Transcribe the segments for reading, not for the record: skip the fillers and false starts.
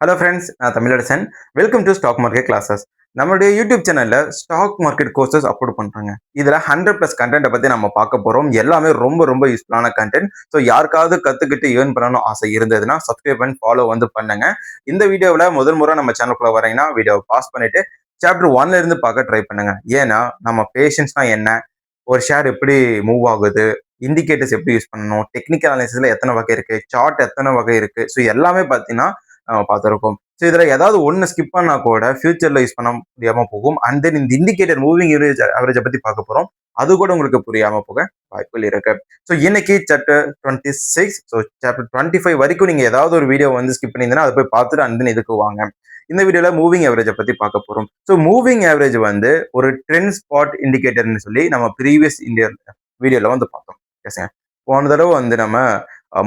Hello friends, நான் Tamilarasan. Welcome to stock market classes. நம்மளுடைய YouTube சேனல்ல ஸ்டாக் மார்க்கெட் கோர்சஸ் அப்லோட் பண்றாங்க. இதுல 100+ கண்டென்ட்டை பத்தி நம்ம பார்க்க போறோம். எல்லாமே ரொம்ப ரொம்ப யூஸ்ஃபுல்லான கண்டென்ட். ஸோ யாருக்காவது கத்துக்கிட்டு ஏர்ன் பண்ணணும் ஆசை இருந்ததுன்னா சப்ஸ்கிரைப் அண்ட் ஃபாலோ பண்ணுங்க. இந்த வீடியோவில் முதல் முறை நம்ம சேனலுக்குள்ள வரீங்கன்னா வீடியோவை பாஸ் பண்ணிட்டு சாப்டர் 1ல இருந்து பார்க்க ட்ரை பண்ணுங்க. ஏன்னா நம்ம பேஷன்ஸ்னா என்ன, ஒரு ஷேர் எப்படி மூவ் ஆகுது, இண்டிகேட்டர்ஸ் எப்படி யூஸ் பண்ணணும், டெக்னிக்கல் அனாலிசிஸ்ல எத்தனை வகை இருக்கு, சார்ட் எத்தனை வகை இருக்கு, ஸோ எல்லாமே பார்த்தீங்கன்னா நம்ம பார்த்துருக்கோம். ஸோ இதுல ஏதாவது ஒன்று ஸ்கிப் பண்ணா கூட ஃபியூச்சர்ல யூஸ் பண்ண முடியாம போகும். அண்ட் தென் இந்த இண்டிகேட்டர் மூவிங் அவரேஜை பத்தி பார்க்க போறோம். அது கூட உங்களுக்கு புரியாம போக வாய்ப்புகள் இருக்கு. ஸோ இன்னைக்கு சாப்டர் 26, ஸோ சாப்டர் 25 வரைக்கும் நீங்க ஏதாவது ஒரு வீடியோ ஸ்கிப் பண்ணியிருந்தீங்கன்னா அதை போய் பார்த்துட்டு அண்ட் தென் இதுக்கு வாங்க. இந்த வீடியோல மூவிங் ஆவரேஜை பத்தி பார்க்க போறோம். ஸோ மூவிங் ஆவரேஜ் ஒரு ட்ரெண்ட் ஸ்பாட் இண்டிகேட்டர்னு சொல்லி நம்ம ப்ரீவியஸ் வீடியோல பார்த்தோம். எஸ்ங்க. போன தடவை நம்ம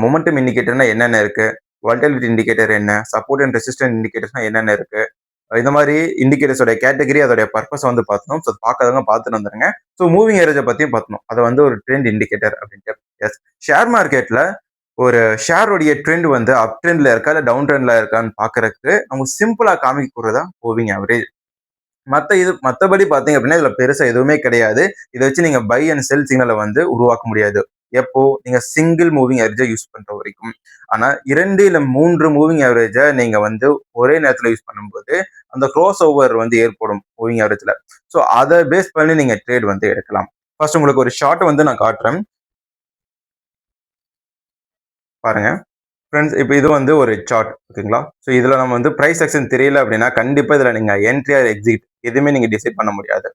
மொமெண்டம் இண்டிகேட்டர்னா என்னென்ன இருக்கு, வாலட்டிலிட்டி இண்டிகேட்டர் என்ன, சப்போர்ட் அண்ட் ரெசிஸ்டன்ட் இண்டிகேட்டர்ஸ்னா என்னென்ன இருக்கு, இந்த மாதிரி இண்டிகேட்டர்ஸோட கேட்டகரி அதோட பர்பஸ் பார்த்தோம். ஸோ பார்க்காதவங்க பார்த்துட்டு வந்துருங்க. ஸோ மூவிங் ஆவரேஜை பத்தியும் பார்த்தோம். அதை ஒரு ட்ரெண்ட் இண்டிகேட்டர் அப்படின்ட்டு. எஸ், ஷேர் மார்க்கெட்ல ஒரு ஷேருடைய ட்ரெண்ட் அப் ட்ரெண்ட்ல இருக்கா இல்லை டவுன் ட்ரெண்ட்ல இருக்கான்னு பாக்குறதுக்கு நம்ம சிம்பிளா காமிக்கிறதா மூவிங் ஆவரேஜ். மற்றபடி பார்த்தீங்க அப்படின்னா இதுல பெருசா எதுவுமே கிடையாது. இதை வச்சு நீங்க பை அண்ட் செல் சிக்னலை உருவாக்க முடியாது. எப்போ நீங்க சிங்கிள் மூவிங் ஆவரேஜை யூஸ் பண்ற வரைக்கும். ஆனா 2 இல்ல 3 மூவிங் ஆவரேஜை நீங்க ஒரே நேரத்துல யூஸ் பண்ணும்போது அந்த க்ராஸ் ஓவர் ஏற்படும் மூவிங் ஆவரேஜ்ல. ஸோ அதை பேஸ் பண்ணி நீங்க ட்ரேட் எடுக்கலாம். ஃபர்ஸ்ட் உங்களுக்கு ஒரு ஷார்ட் நான் காட்டுறேன் பாருங்க. ஃப்ரெண்ட்ஸ், இப்போ இது ஒரு சார்ட், ஓகேங்களா? ஸோ இதில் நம்ம ப்ரைஸ் செக்ஷன் தெரியல அப்படின்னா கண்டிப்பாக இதில் நீங்கள் என்ட்ரி ஆர் எக்ஸிட் எதுவுமே நீங்கள் டிசைட் பண்ண முடியாது.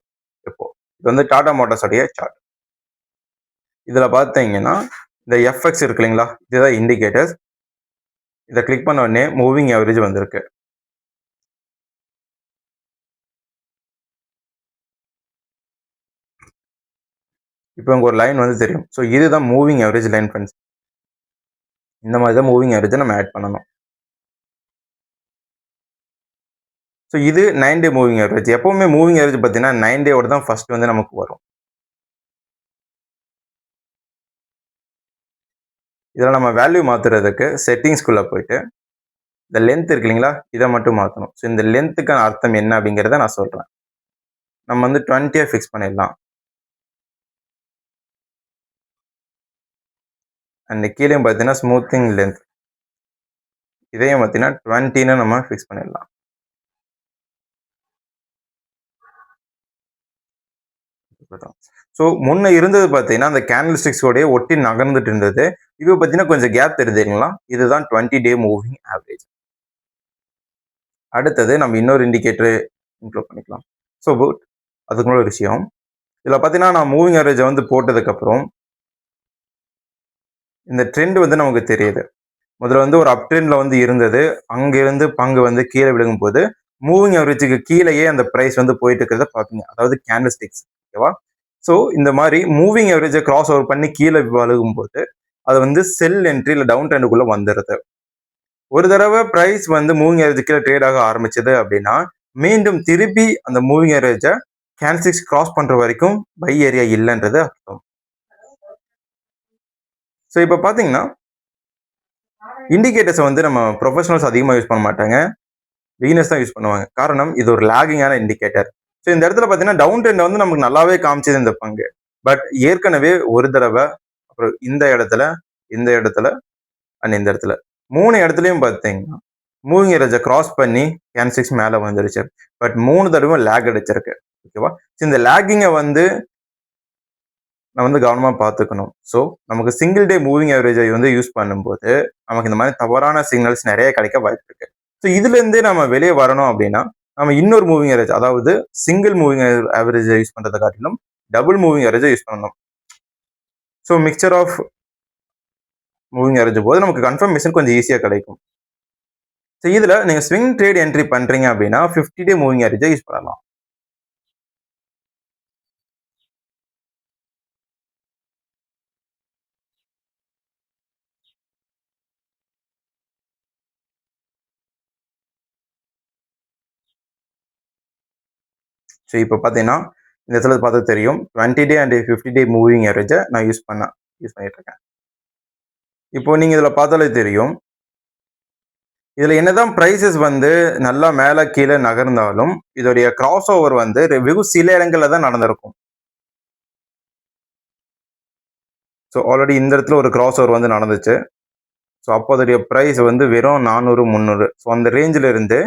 இப்போ இது டாடா மோட்டார்ஸோடைய சார்ட். இதில் பார்த்தீங்கன்னா இந்த எஃப்எக்ஸ் இருக்கு இல்லைங்களா, இதுதான் இண்டிகேட்டர்ஸ். இதை கிளிக் பண்ண உடனே மூவிங் ஆவரேஜ் வந்திருக்கு. இப்போ உங்களுக்கு ஒரு லைன் தெரியும். ஸோ இதுதான் மூவிங் ஆவரேஜ் லைன் ஃப்ரெண்ட்ஸ். இந்த மாதிரி தான் மூவிங் ஆவரேஜை நம்ம ஆட் பண்ணணும். ஸோ இது 9 டே மூவிங் ஆவரேஜ். எப்பவுமே மூவிங் ஆவரேஜ் பார்த்தீங்கன்னா 9 டேவோட தான் ஃபர்ஸ்ட் நமக்கு வரும். இதில் நம்ம வேல்யூ மாற்றுறதுக்கு செட்டிங்ஸ்குள்ளே போயிட்டு இந்த லென்த் இருக்கு இல்லைங்களா, இதை மட்டும் மாற்றணும். ஸோ இந்த லென்த்துக்கான அர்த்தம் என்ன அப்படிங்கிறத நான் சொல்கிறேன். நம்ம 20 ஃபிக்ஸ் பண்ணிடலாம். அண்ட் கீழே பார்த்தீங்கன்னா ஸ்மூத்திங் லென்த், இதையும் பார்த்தீங்கன்னா 20ன்னு நம்ம ஃபிக்ஸ் பண்ணிடலாம். ஸோ முன்ன இருந்தது பார்த்தீங்கன்னா அந்த கேண்டில் ஸ்டிக்ஸோடைய ஒட்டி நகர்ந்துட்டு இருந்தது. இப்போ பார்த்தீங்கன்னா கொஞ்சம் கேப் தெரிஞ்சுங்களா, இதுதான் 20 டே மூவிங் ஆவரேஜ். அடுத்தது நம்ம இன்னொரு இண்டிகேட்டர் இன்க்ளூட் பண்ணிக்கலாம். ஸோ அதுக்கு ஒரு விஷயம், இதில் பார்த்தீங்கன்னா நான் மூவிங் ஆவரேஜை போட்டதுக்கப்புறம் இந்த ட்ரெண்ட் நமக்கு தெரியுது. முதல்ல ஒரு அப் ட்ரெண்ட்ல இருந்தது, அங்கிருந்து பங்கு கீழே விழுகும் போது மூவிங் ஆவரேஜுக்கு கீழேயே அந்த பிரைஸ் போயிட்டு இருக்கிறத பார்ப்பீங்க. அதாவது கேண்டில் ஸ்டிக்ஸ், ஓகேவா? ஸோ இந்த மாதிரி மூவிங் ஆவரேஜை கிராஸ் ஓவர் பண்ணி கீழே விழுகும் போது அது செல் என்ட்ரி இல்லை டவுன் ட்ரெண்டுக்குள்ள வந்துடுது. ஒரு தடவை பிரைஸ் மூவிங் ஆவரேஜ் கீழே ட்ரேட் ஆக ஆரம்பிச்சது அப்படின்னா மீண்டும் திருப்பி அந்த மூவிங் ஆவரேஜை கேண்டில் ஸ்டிக்ஸ் கிராஸ் பண்ற வரைக்கும் பை ஏரியா இல்லைன்றது அர்த்தம். ஸோ இப்போ பார்த்தீங்கன்னா இண்டிகேட்டர்ஸ் நம்ம ப்ரொஃபஷனல்ஸ் அதிகமாக யூஸ் பண்ண மாட்டாங்க, பிகினர்ஸ் தான் யூஸ் பண்ணுவாங்க. காரணம் இது ஒரு லாகிங்கான இண்டிகேட்டர். ஸோ இந்த இடத்துல பார்த்தீங்கன்னா டவுன் ட்ரெண்ட் நமக்கு நல்லாவே காமிச்சது இந்த பங்கு. பட் ஏற்கனவே ஒரு தடவை, அப்புறம் இந்த இடத்துல, இந்த இடத்துல அண்ட் இந்த இடத்துல 3 இடத்துலையும் பார்த்தீங்கன்னா மூவிங் ஆவரேஜை கிராஸ் பண்ணி கேண்டில் ஸ்டிக்ஸ் மேலே வந்துருச்சு. பட் 3 தடவை லேக் அடிச்சிருக்கு, ஓகேவா? ஸோ இந்த லேக்கிங்கை நான் கவனமாக பார்த்துக்கணும். ஸோ நமக்கு சிங்கிள் டே மூவிங் ஆவரேஜை யூஸ் பண்ணும்போது நமக்கு இந்த மாதிரி தவறான சிக்னல்ஸ் நிறைய கிடைக்க வாய்ப்பு இருக்கு. ஸோ இதுலேருந்து நம்ம வெளியே வரணும் அப்படின்னா நம்ம இன்னொரு மூவிங் ஆவரேஜ், அதாவது சிங்கிள் மூவிங் ஆவரேஜை யூஸ் பண்ணுறதை காட்டிலும் டபுள் மூவிங் ஆவரேஜை யூஸ் பண்ணணும். So mixture of moving average போது நமக்கு கன்ஃபர்மேஷன் கொஞ்சம் ஈஸியாக கிடைக்கும். ஸோ இதில் நீங்கள் ஸ்விங் ட்ரேட் என்ட்ரி பண்ணுறீங்க அப்படின்னா 50 டே மூவிங் ஆவரேஜை யூஸ் பண்ணலாம். ஸோ இப்போ பார்த்தீங்கன்னா இந்த இடத்துல பார்த்தா தெரியும் 20 டே அண்ட் 50 டே மூவிங் ஆவரேஜை நான் யூஸ் பண்ணிட்டு இருக்கேன். இப்போ நீங்கள் இதில் பார்த்தாலே தெரியும் இதுல என்னதான் பிரைசஸ் வந்து நல்லா மேல கீழே நகர்ந்தாலும் இதோடைய கிராஸ் ஓவர் வந்து வெகு சில இடங்கள்ல தான் நடந்திருக்கும். ஸோ ஆல்ரெடி இந்த இடத்துல ஒரு கிராஸ் ஓவர் வந்து நடந்துச்சு. ஸோ அப்போ அதோடைய ப்ரைஸ் வந்து வெறும் 400 300. ஸோ அந்த ரேஞ்சில் இருந்து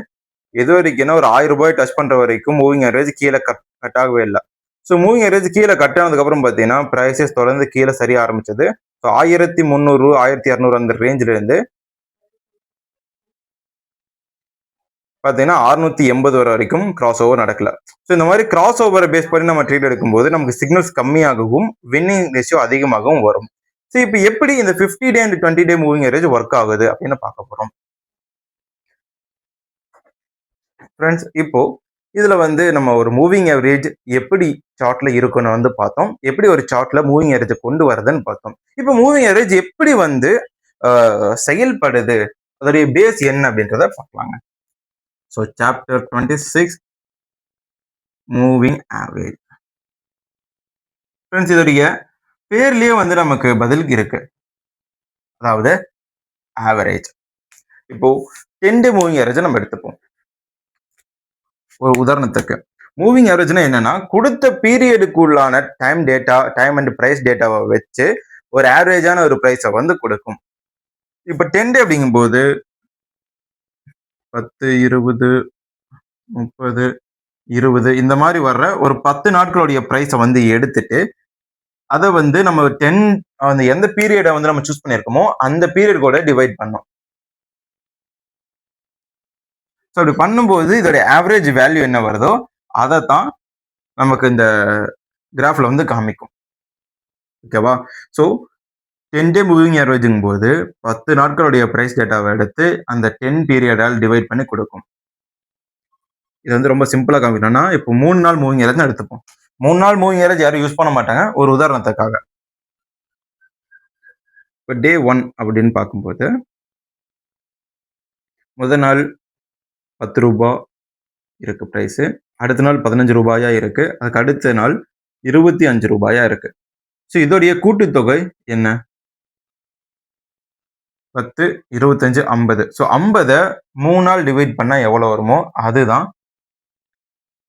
எது வரைக்கும்னா ஒரு 1000 ரூபாய் டச் பண்ற வரைக்கும் மூவிங் ஆவரேஜ் கீழே கட் ஆகவே இல்லை. ஸோ மூவிங் ஆவரேஜ் கீழே கட் ஆனதுக்கு அப்புறம் பார்த்தீங்கன்னா ப்ரைசஸ் தொடர்ந்து கீழே சரிய ஆரம்பிச்சது. ஸோ 1300 1200 அந்த ரேஞ்சில இருந்து பார்த்தீங்கன்னா 680 வரைக்கும் கிராஸ் ஓவர் நடக்கல. ஸோ இந்த மாதிரி கிராஸ் ஓவரை பேஸ் பண்ணி நம்ம ட்ரேட் எடுக்கும்போது நமக்கு சிக்னல்ஸ் கம்மியாகவும் வின்னிங் ரேஷியோ அதிகமாகவும் வரும். ஸோ இப்போ எப்படி இந்த 50 day and 20 day moving average work ஆகுது அப்படின்னு பார்க்க போறோம். ஃப்ரெண்ட்ஸ், இப்போ இதுல வந்து நம்ம ஒரு மூவிங் ஆவரேஜ் எப்படி சார்ட்ல இருக்குன்னு வந்து பார்த்தோம். எப்படி ஒரு சார்ட்ல மூவிங் ஆவரேஜ் கொண்டு வரதுன்னு பார்த்தோம். இப்போ மூவிங் ஆவரேஜ் எப்படி வந்து செயல்படுது, அதோடைய பேஸ் என்ன அப்படின்றத பார்க்கலாங்க. So chapter 26 moving average. Friends, இதோடைய பேர்லயே வந்து நமக்கு பதில் இருக்கு, அதாவது ஆவரேஜ். இப்போ 10 டே மூவிங் ஆவரேஜ் நம்ம எடுத்துப்போம். ஒரு உதாரணத்துக்கு மூவிங் ஆவரேஜ்னா என்னன்னா, கொடுத்த பீரியடுக்குள்ளான டைம் அண்ட் பிரைஸ் டேட்டாவை வச்சு ஒரு ஆவரேஜான ஒரு பிரைஸை வந்து கொடுக்கும். இப்போ 10 டே அப்படிங்கும்போது 10 20 30 20 இந்த மாதிரி வர்ற ஒரு 10 நாட்களுடைய பிரைஸை வந்து எடுத்துட்டு அதை வந்து நம்ம 10 அந்த எந்த பீரியடை வந்து நம்ம சூஸ் பண்ணியிருக்கோமோ அந்த பீரியட் கூட டிவைட் பண்ணோம். ஸோ அப்படி பண்ணும்போது இதோடைய ஆவரேஜ் வேல்யூ என்ன வருதோ அதை தான் நமக்கு இந்த கிராஃப்ல வந்து காமிக்கும். ஓகேவா? ஸோ 10 டே மூவிங் ஆவரேஜுங்கும் போது 10 நாட்களுடைய பிரைஸ் டேட்டாவை எடுத்து அந்த 10 பீரியடால் டிவைட் பண்ணி கொடுக்கும். இது வந்து ரொம்ப சிம்பிளா காமிக்கணும்னா, இப்போ 3 நாள் மூவிங் ஆவரேஜ் எடுத்துப்போம். 3 நாள் மூவிங் ஆவரேஜ் யாரும் யூஸ் பண்ண மாட்டாங்க. ஒரு உதாரணத்துக்காக இப்போ டே 1 அப்படின்னு பார்க்கும்போது முதல் நாள் 10 ரூபாய் இருக்கு பிரைஸ், அடுத்த நாள் 15 ரூபாயா இருக்கு, அதுக்கு அடுத்த நாள் 25 ரூபாயா இருக்கு. ஸோ இதோடைய கூட்டுத்தொகை என்ன? 10 25 50. ஸோ 50 3 நாள் டிவைட் பண்ணா எவ்வளவு வருமோ அதுதான்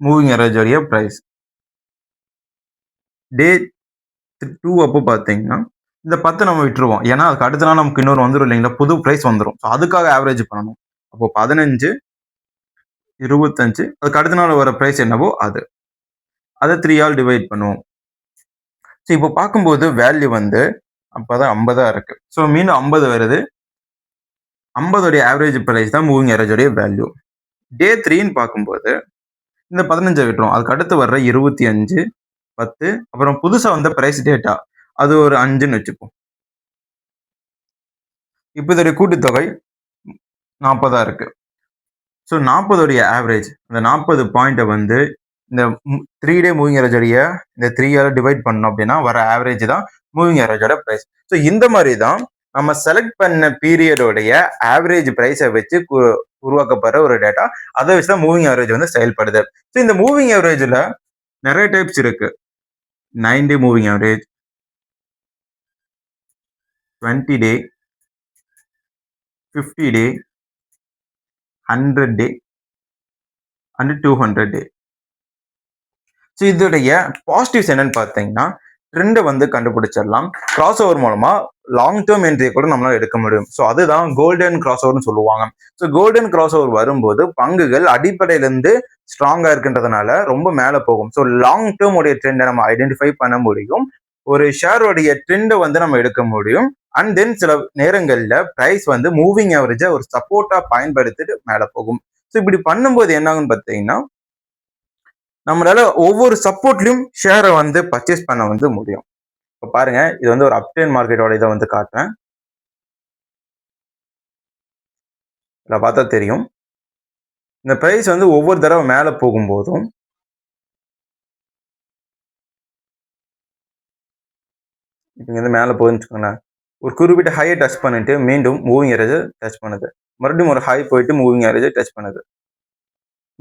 மூவிங் ஆவரேஜ் உடைய பிரைஸ். டே 2 அப்போ பார்த்தீங்கன்னா இந்த 10 நம்ம விட்டுருவோம், ஏன்னா அதுக்கு அடுத்த நாள் நமக்கு இன்னொரு வந்துடும் இல்லைங்களா, புது பிரைஸ் வந்துடும். ஸோ அதுக்காக ஆவரேஜ் பண்ணணும். அப்போ 15 25 அதுக்கு அடுத்த நாள் வர பிரைஸ் என்னவோ அதை 3 ஆல் டிவைட் பண்ணுவோம். ஸோ இப்போ பார்க்கும்போது வேல்யூ வந்து அப்போதான் 50 இருக்கு. ஸோ மீண்டும் 50 வருது. 50 ஆவரேஜ் பிரைஸ் தான் மூவிங் ஆவரேஜ் வேல்யூ. டே 3ன்னு பார்க்கும்போது இந்த 15 விட்டுரும், அதுக்கு அடுத்து வர்ற 25 10 அப்புறம் புதுசா வந்த பிரைஸ் டேட்டா அது ஒரு 5ன்னு வச்சுப்போம். இப்போ இதோடைய கூட்டுத்தொகை 40 இருக்கு. ஸோ 40 ஆவரேஜ், அந்த 40 பாயிண்ட்டை வந்து இந்த 3 டே மூவிங் ஆவரேஜ் இந்த 3 டிவைட் பண்ணோம் அப்படின்னா வர ஆவரேஜ் தான் மூவிங் ஆவரேஜோட பிரைஸ். ஸோ இந்த மாதிரி தான் நம்ம செலக்ட் பண்ண பீரியடோடைய ஆவரேஜ் பிரைஸை வச்சு உருவாக்கப்படுற ஒரு டேட்டா, அதை வச்சு தான் மூவிங் ஆவரேஜ் வந்து செயல்படுது. ஸோ இந்த மூவிங் ஆவரேஜில் நிறைய டைப்ஸ் இருக்கு. 9 டே moving average, 20 day, 50 day, 100 day and 200 day. So இதோடைய பாசிட்டிவ்ஸ் என்னன்னு பார்த்தீங்கன்னா, ட்ரெண்டை வந்து கண்டுபிடிச்சிடலாம். கிராஸ் ஓவர் மூலமா லாங் டேர்ம் என்ட்ரியை கூட நம்மளால எடுக்க முடியும். ஸோ அதுதான் கோல்டன் கிராஸ் ஓவர்னு சொல்லுவாங்க. ஸோ கோல்டன் கிராஸ் ஓவர் வரும்போது பங்குகள் அடிப்படையிலிருந்து ஸ்ட்ராங்கா இருக்குன்றதுனால ரொம்ப மேலே போகும். ஸோ லாங் டேர்ம் உடைய ட்ரெண்டை நம்ம ஐடென்டிஃபை பண்ண முடியும். ஒரு ஷேருடைய ட்ரெண்டை வந்து நம்ம எடுக்க முடியும். அண்ட் தென் சில நேரங்களில் பிரைஸ் வந்து மூவிங் ஆவரேஜை ஒரு சப்போர்ட்டா பயன்படுத்திட்டு மேலே போகும். ஸோ இப்படி பண்ணும்போது என்ன ஆகுன்னு பார்த்தீங்கன்னா, நம்மளால ஒவ்வொரு சப்போர்ட்லயும் ஷேரை வந்து பர்ச்சேஸ் பண்ண வந்து முடியும். இப்போ பாருங்க, இது வந்து ஒரு அப்டேன் மார்க்கெட்டோட இதை வந்து காட்டுறேன். இதில் பார்த்தா தெரியும், இந்த பிரைஸ் வந்து ஒவ்வொரு தடவை மேலே போகும்போதும் இப்போ வந்து மேலே போகுதுன்னு வச்சுக்கோங்களேன், ஒரு குறிப்பிட்ட ஹையை டச் பண்ணிட்டு மீண்டும் மூவிங் ஆவரேஜை டச் பண்ணுது, மறுபடியும் ஒரு ஹை போயிட்டு மூவிங் ஆவரேஜை டச் பண்ணுது,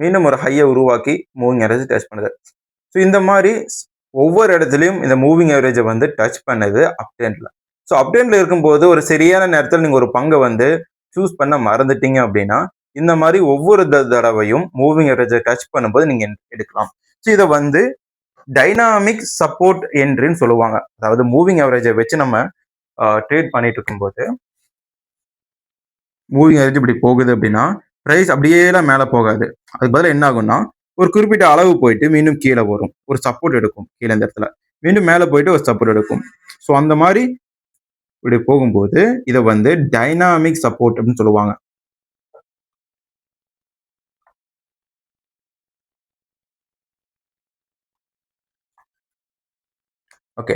மீண்டும் ஒரு ஹையை உருவாக்கி மூவிங் ஆவரேஜ் டச் பண்ணுது. ஸோ இந்த மாதிரி ஒவ்வொரு இடத்துலையும் இந்த மூவிங் ஆவரேஜை வந்து டச் பண்ணுது அப்டேன்ல. ஸோ அப்டேன்ல இருக்கும்போது ஒரு சரியான நேரத்தில் நீங்கள் ஒரு பங்கை வந்து சூஸ் பண்ண மறந்துட்டீங்க அப்படின்னா இந்த மாதிரி ஒவ்வொரு தடவையும் மூவிங் அவரேஜை டச் பண்ணும்போது நீங்க எடுக்கலாம். ஸோ இதை வந்து டைனாமிக் சப்போர்ட் என்ட்ரின்னு சொல்லுவாங்க. அதாவது மூவிங் அவரேஜை வச்சு நம்ம ட்ரேட் பண்ணிட்டு இருக்கும்போது மூவிங் அவரேஜ் இப்படி போகுது அப்படின்னா ப்ரைஸ் அப்படியேலாம் மேலே போகாது. அதுக்கு பதிலாக என்ன ஆகும்னா ஒரு குறிப்பிட்ட அளவு போயிட்டு மீண்டும் கீழே வரும், ஒரு சப்போர்ட் எடுக்கும், கீழே இந்த இடத்துல மீண்டும் மேலே போயிட்டு ஒரு சப்போர்ட் எடுக்கும். ஸோ அந்த மாதிரி இப்படி போகும்போது இதை வந்து டைனாமிக் சப்போர்ட் அப்படின்னு சொல்லுவாங்க. ஓகே,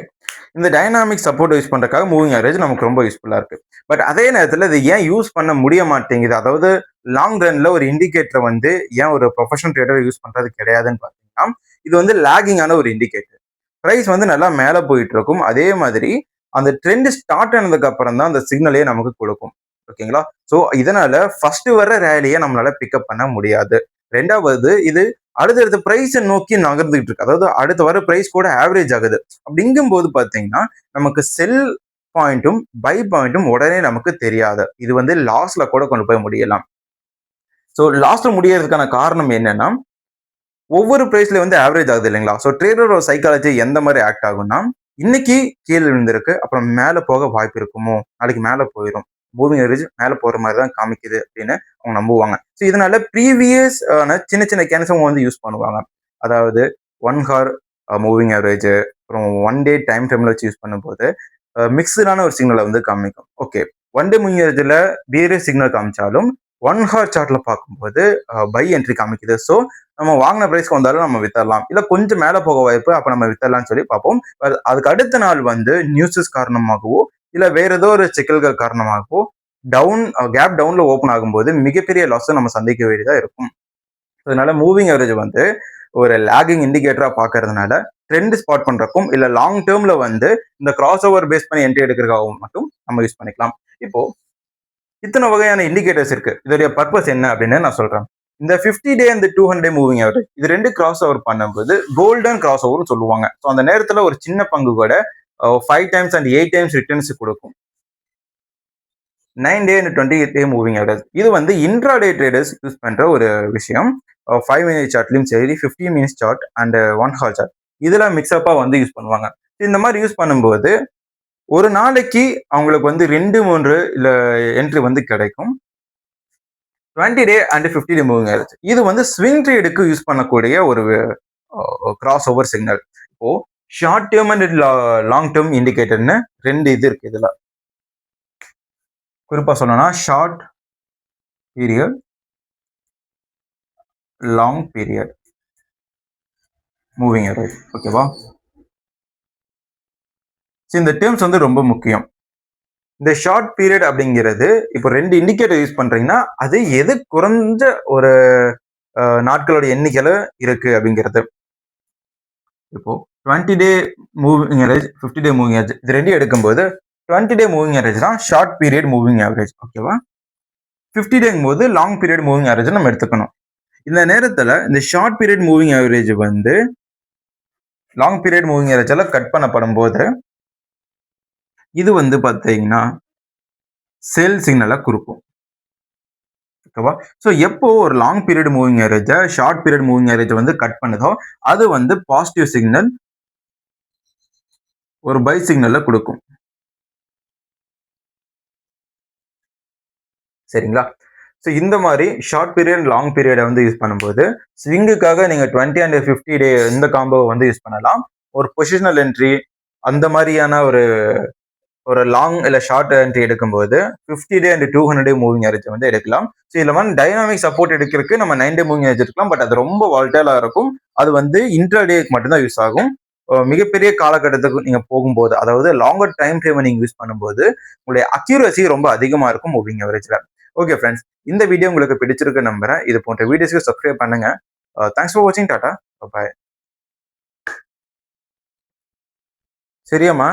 இந்த டைனாமிக் சப்போர்ட் யூஸ் பண்றதுக்காக மூவிங் ஆவரேஜ் நமக்கு ரொம்ப யூஸ்ஃபுல்லா இருக்கு. பட் அதே நேரத்தில் இது ஏன் யூஸ் பண்ண முடிய மாட்டேங்குது, அதாவது லாங் ரன்ல ஒரு இண்டிகேட்டரை வந்து ஏன் ஒரு ப்ரொஃபஷனல் ட்ரேடர் யூஸ் பண்றது கிடையாதுன்னு பார்த்தீங்கன்னா, இது வந்து லேகிங்கான ஒரு இண்டிகேட்டர். ப்ரைஸ் வந்து நல்லா மேலே போயிட்டு இருக்கும், அதே மாதிரி அந்த ட்ரெண்ட் ஸ்டார்ட் ஆனதுக்கு அப்புறம் தான் அந்த சிக்னலே நமக்கு கொடுக்கும். ஓகேங்களா? ஸோ இதனால ஃபர்ஸ்ட் வர ரேலியை நம்மளால பிக்கப் பண்ண முடியாது. ரெண்டாவது இது அடுத்தடுத்த பிரைஸை நோக்கி நகர்ந்துகிட்டு இருக்கு, அதாவது அடுத்த வர பிரைஸ் கூட ஆவரேஜ் ஆகுது. அப்படிங்கும்போது பாத்தீங்கன்னா நமக்கு செல் பாயிண்ட்டும் பை பாயிண்ட்டும் உடனே நமக்கு தெரியாது. இது வந்து லாஸ்ல கூட கொண்டு போய் முடியலாம். ஸோ லாஸ்ட்ல முடியறதுக்கான காரணம் என்னன்னா ஒவ்வொரு பிரைஸ்ல வந்து ஆவரேஜ் ஆகுது இல்லைங்களா? ஸோ ட்ரேடரோட சைக்காலஜி எந்த மாதிரி ஆக்ட் ஆகும்னா இன்னைக்கு கீழே விழுந்திருக்கு, அப்புறம் மேலே போக வாய்ப்பு இருக்குமோ, நாளைக்கு மேலே போயிடும், மூவிங் அவரேஜ் மேலே போற மாதிரி தான் காமிக்குது அப்படின்னு அவங்க நம்புவாங்க. ஸோ இதனால ப்ரீவியஸ் சின்ன சின்ன கேன்ஸ் அவங்க வந்து யூஸ் பண்ணுவாங்க. அதாவது 1 ஹவர் மூவிங் அவரேஜ், அப்புறம் 1 டே டைம் ஃப்ரேம்ல வச்சு யூஸ் பண்ணும்போது மிக்சடான ஒரு சிக்னலை வந்து காமிக்கும். ஓகே, 1 டே மூவிங் அவரேஜ்ல வேறு சிக்னல் காமிச்சாலும் 1 ஹவர் சார்ட்ல பார்க்கும்போது பை என்ட்ரி காமிக்குது. ஸோ நம்ம வாங்கின பிரைஸ்க்கு வந்தாலும் நம்ம வித்தரலாம், இல்ல கொஞ்சம் மேல போக வாய்ப்பு, அப்ப நம்ம வித்தரலாம்னு சொல்லி பார்ப்போம். அதுக்கு அடுத்த நாள் வந்து நியூஸஸ் காரணமாகவோ இல்ல வேற ஏதோ ஒரு சிக்கல்கள் காரணமாகவோ டவுன் கேப் டவுன்ல ஓப்பன் ஆகும்போது மிகப்பெரிய லாஸ் நம்ம சந்திக்க வேண்டியதா இருக்கும். அதனால மூவிங் அவரேஜ் வந்து ஒரு லேகிங் இண்டிகேட்டரா பாக்குறதுனால ட்ரெண்ட் ஸ்பாட் பண்றக்கும் இல்ல லாங் டேர்ம்ல வந்து இந்த கிராஸ் ஓவர் பேஸ் பண்ணி என்ட்ரி எடுக்கிறதுக்காகவும் மட்டும் நம்ம யூஸ் பண்ணிக்கலாம். இப்போ இத்தனை வகையான இண்டிகேட்டர்ஸ் இருக்கு, இதோடைய பர்பஸ் என்ன அப்படின்னு நான் சொல்றேன். இந்த 50 டே அந்த 200 டே மூவிங் ஆவரேஜ் இது ரெண்டு கிராஸ் ஓவர் பண்ணும்போது கோல்டன் கிராஸ் ஓவர் சொல்லுவாங்க. ஸோ அந்த நேரத்துல ஒரு சின்ன பங்கு கூட 5 டைம்ஸ் அண்ட் 8 டைம்ஸ் ரிட்டர்ன்ஸ் கொடுக்கும். 9 day and 28 day moving average இது வந்து இன்ட்ராடே ட்ரேடர்ஸ் யூஸ் பண்ற ஒரு விஷயம். 5 மினிட் சார்ட்லயும் சரி, 15 minutes chart and 1 hour chart இதெல்லாம் மிக்ஸ்அப்பா வந்து யூஸ் பண்ணுவாங்க. இந்த மாதிரி யூஸ் பண்ணும்போது ஒரு நாளைக்கு அவங்களுக்கு வந்து 2-3 இல்ல என்ட்ரி வந்து கிடைக்கும். 20 day and 50 day moving average இது வந்து ஸ்விங் ட்ரேடுக்கு யூஸ் பண்ணக்கூடிய ஒரு கிராஸ் ஓவர் சிக்னல். இப்போ short term and long term இண்டிகேட்டர்னு ரெண்டு இது இருக்கு. இதுல குறிப்பா சொல்லணும்னா short period, long period moving average. ஓகேவா? இந்த டேர்ம்ஸ் வந்து ரொம்ப முக்கியம். இந்த ஷார்ட் பீரியட் அப்படிங்கிறது இப்போ ரெண்டு இண்டிகேட்டர் யூஸ் பண்றீங்கன்னா அது எது குறைஞ்ச ஒரு நாட்களோட எண்ணிக்கையில இருக்கு அப்படிங்கிறது. இப்போ 20 டே moving average, 50 day moving average இது ரெண்டையும் எடுக்கும்போது 20 டே மூவிங் ஆவரேஜ் தான் ஷார்ட் பீரியட் மூவிங் ஆவரேஜ். ஓகேவா? 50 டேங்கும் போது லாங் பீரியட் மூவிங் ஆவரேஜ் நம்ம எடுத்துக்கணும். இந்த நேரத்துல இந்த ஷார்ட் பீரியட் மூவிங் ஆவரேஜ் வந்து லாங் பீரியட் மூவிங் ஆவரேஜால கட் பண்ணப்படும் போது இது வந்து பாத்தீங்கன்னா செல் சிக்னலை கொடுக்கும். ஓகேவா? ஸோ எப்போ ஒரு long period moving average short period moving average வந்து கட் பண்ணுதோ அது வந்து பாசிட்டிவ் சிக்னல், ஒரு பை சிக்னல்ல கொடுக்கும். சரிங்களா? ஸோ இந்த மாதிரி ஷார்ட் பீரியட் லாங் பீரியடை வந்து யூஸ் பண்ணும்போது ஸ்விங்குக்காக நீங்க 20 அண்ட் 50 டே இந்த காம்போ வந்து யூஸ் பண்ணலாம். ஒரு பொசிஷனல் என்ட்ரி அந்த மாதிரியான ஒரு லாங் இல்ல ஷார்ட் என்ட்ரி எடுக்கும்போது 50 day and 200 day moving average வந்து எடுக்கலாம். ஸோ இதுல வந்து டைனாமிக் சப்போர்ட் எடுக்கிறதுக்கு நம்ம 9 டே மூவிங் ஆவரேஜ் எடுக்கலாம். பட் அது ரொம்ப வால்டைலா இருக்கும். அது வந்து இன்ட்ராடேக்கு மட்டும்தான் யூஸ் ஆகும். மிகப்பெரிய காலகட்டத்துக்கு நீங்க போகும்போது, அதாவது லாங்கர் டைம் ஃப்ரேம் நீங்க யூஸ் பண்ணும்போது உங்களுடைய அக்யூரசி ரொம்ப அதிகமா இருக்கும் மூவிங் ஆவரேஜ்ல. ஓகே ஃப்ரெண்ட்ஸ், இந்த வீடியோ உங்களுக்கு பிடிச்சிருக்கு நம்புறேன். இது போன்ற வீடியோஸ்க்கு சப்ஸ்கிரைப் பண்ணுங்க. தேங்க்ஸ் ஃபார் வாட்சிங். டாடா, பாய். சரியாம்மா?